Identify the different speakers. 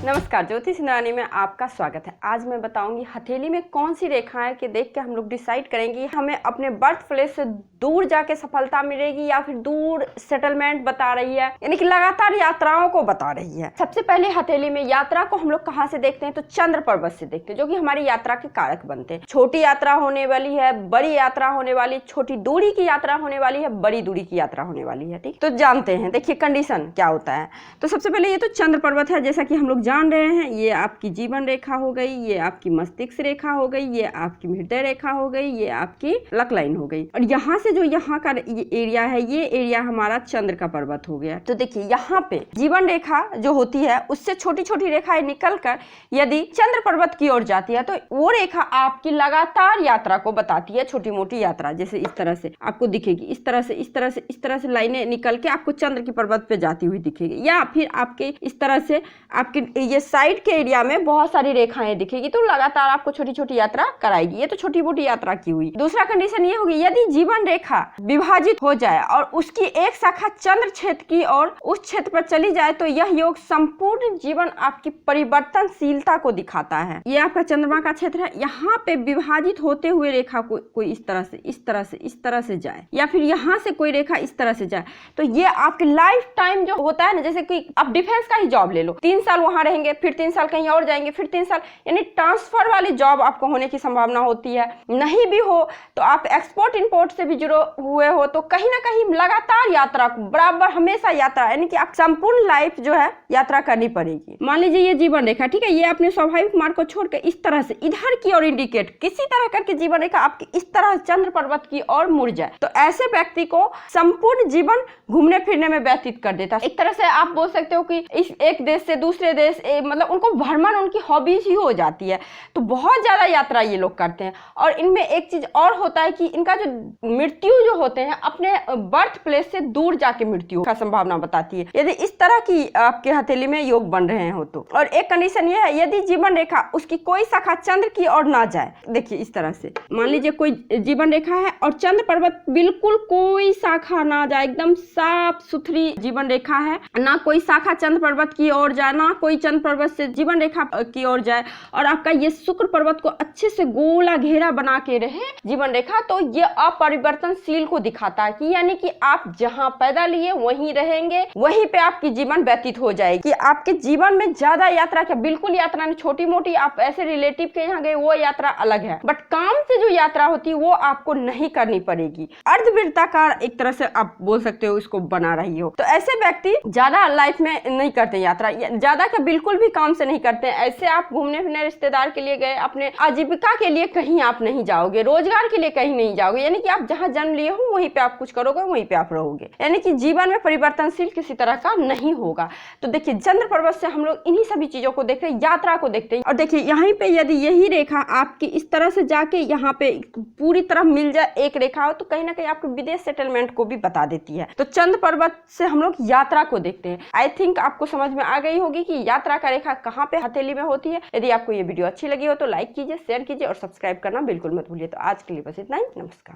Speaker 1: नमस्कार, ज्योतिष रानी में आपका स्वागत है। आज मैं बताऊंगी हथेली में कौन सी रेखाएं के देख के हम लोग डिसाइड करेंगे हमें अपने बर्थ प्लेस से दूर जाके सफलता मिलेगी या फिर दूर सेटलमेंट बता रही है, यानी कि लगातार यात्राओं को बता रही है। सबसे पहले हथेली में यात्रा को हम लोग कहाँ से देखते हैं तो चंद्र पर्वत से देखते हैं, जो कि हमारी यात्रा के कारक बनते हैं। छोटी यात्रा होने वाली है, बड़ी यात्रा होने वाली, छोटी दूरी की यात्रा होने वाली है, बड़ी दूरी की यात्रा होने वाली है। ठीक, तो जानते हैं, देखिए कंडीशन क्या होता है। तो सबसे पहले ये तो चंद्र पर्वत है, जैसा कि हम लोग जान रहे हैं। ये आपकी जीवन रेखा हो गई, ये आपकी मस्तिष्क रेखा हो गई, ये आपकी हृदय रेखा हो गई, ये आपकी लक लाइन हो गई। और यहाँ से जो यहाँ का ये एरिया है, ये एरिया हमारा चंद्र का पर्वत हो गया। तो देखिए यहाँ पे जीवन रेखा जो होती है उससे छोटी छोटी रेखाएं निकलकर यदि चंद्र पर्वत की ओर जाती है तो वो रेखा आपकी लगातार यात्रा को बताती है। छोटी मोटी यात्रा जैसे इस तरह से आपको दिखेगी, इस तरह से इस तरह से इस तरह से लाइनें निकल के आपको चंद्र की पर्वत पे जाती हुई दिखेगी, या फिर आपके इस तरह से आपके ये साइड के एरिया में बहुत सारी रेखाएं दिखेगी, तो लगातार आपको छोटी छोटी यात्रा कराएगी। ये तो छोटी मोटी यात्रा की हुई। दूसरा कंडीशन ये होगी यदि जीवन रेखा विभाजित हो जाए और उसकी एक शाखा चंद्र क्षेत्र की और उस क्षेत्र पर चली जाए तो यह योग संपूर्ण जीवन आपकी परिवर्तनशीलता को दिखाता है। ये आपका चंद्रमा का क्षेत्र है। यहाँ पे विभाजित होते हुए रेखा कोई इस तरह से इस तरह से इस तरह से जाए, या फिर यहाँ से कोई रेखा इस तरह से जाए, तो ये आपके लाइफ टाइम जो होता है ना, जैसे कि आप डिफेंस का ही जॉब ले लो, 3 साल वहां रहेंगे, फिर 3 साल कहीं और जाएंगे, फिर 3 साल, यानी ट्रांसफर वाली जॉब आपको होने की संभावना होती है। नहीं भी हो तो आप एक्सपोर्ट इंपोर्ट से भी जुड़े हुए हो तो कहीं ना कहीं लगातार यात्रा बराबर हमेशा यात्रा, यानी कि आप संपूर्ण लाइफ जो है यात्रा करनी पड़ेगी। मान लीजिए ये जीवन रेखा, ठीक है, ये अपने स्वाभाविक मार्ग को छोड़कर इस तरह से इधर की ओर इंडिकेट किसी तरह करके जीवन रेखा आपकी इस तरह चंद्र पर्वत की ओर मुड़ जाए तो ऐसे व्यक्ति को संपूर्ण जीवन घूमने फिरने में व्यतीत कर देता है। एक तरह से आप बोल सकते हो कि इस एक देश से दूसरे देश मतलब उनको भ्रमण उनकी हॉबीज ही हो जाती है। तो बहुत ज्यादा यात्रा ये लोग करते हैं। और इनमें एक चीज और होता है कि इनका जो मृत्यु जो होते हैं अपने बर्थ प्लेस से दूर जाके मृत्यु का संभावना बताती है, यदि इस तरह की आपके हथेली में योग बन रहे हो तो। और एक कंडीशन ये है यदि जीवन रेखा उसकी कोई शाखा चंद्र की ओर ना जाए, देखिए इस तरह से मान लीजिए कोई जीवन रेखा है और चंद्र पर्वत बिल्कुल कोई शाखा ना जाए, एकदम साफ सुथरी जीवन रेखा है, ना कोई शाखा चंद्र पर्वत की ओर जाए, ना कोई चंद्र पर्वत से जीवन रेखा की ओर जाए, और आपका ये शुक्र पर्वत को अच्छे से गोला घेरा बना के रहे जीवन रेखा, तो ये अपरिवर्तनशील को दिखाता है कि यानी कि आप जहां पैदा लिए वहीं रहेंगे, वहीं पे आपकी जीवन व्यतीत हो जाएगी। कि आपके जीवन में ज्यादा यात्रा क्या, बिल्कुल यात्रा नहीं, छोटी मोटी आप ऐसे रिलेटिव के यहाँ गए वो यात्रा अलग है, बट काम से जो यात्रा होती है वो आपको नहीं करनी पड़ेगी। अर्धवृत्ताकार एक तरह से आप बोल सकते हो इसको बना रही हो। तो ऐसे व्यक्ति ज्यादा लाइफ में नहीं करते यात्रा, ज्यादा क्या बिल्कुल भी काम से नहीं करते। ऐसे आप घूमने फिरने रिश्तेदार के लिए गए, अपने आजीविका के लिए कहीं आप नहीं जाओगे, रोजगार के लिए कहीं नहीं जाओगे, यानी कि आप जहां जन्म लिए हो वहीं पे आप कुछ करोगे, वहीं पे आप रहोगे, यानी कि जीवन में परिवर्तनशील किसी तरह का नहीं होगा। तो देखिए चंद्र पर्वत से हम लोग इन्हीं सभी चीजों को देखते हैं, यात्रा को देखते हैं। और देखिए यहाँ पे यदि यही रेखा आपकी इस तरह से जाके यहाँ पे पूरी तरह मिल जाए एक रेखा हो तो कहीं ना कहीं आपके विदेश सेटलमेंट को भी बता देती है। तो चंद्र पर्वत से हम लोग यात्रा को देखते हैं। आई थिंक आपको समझ में आ गई होगी कि यात्रा का रेखा कहाँ पे हथेली में होती है। यदि आपको ये वीडियो अच्छी लगी हो तो लाइक कीजिए, शेयर कीजिए और सब्सक्राइब करना बिल्कुल मत भूलिए। तो आज के लिए बस इतना ही। नमस्कार।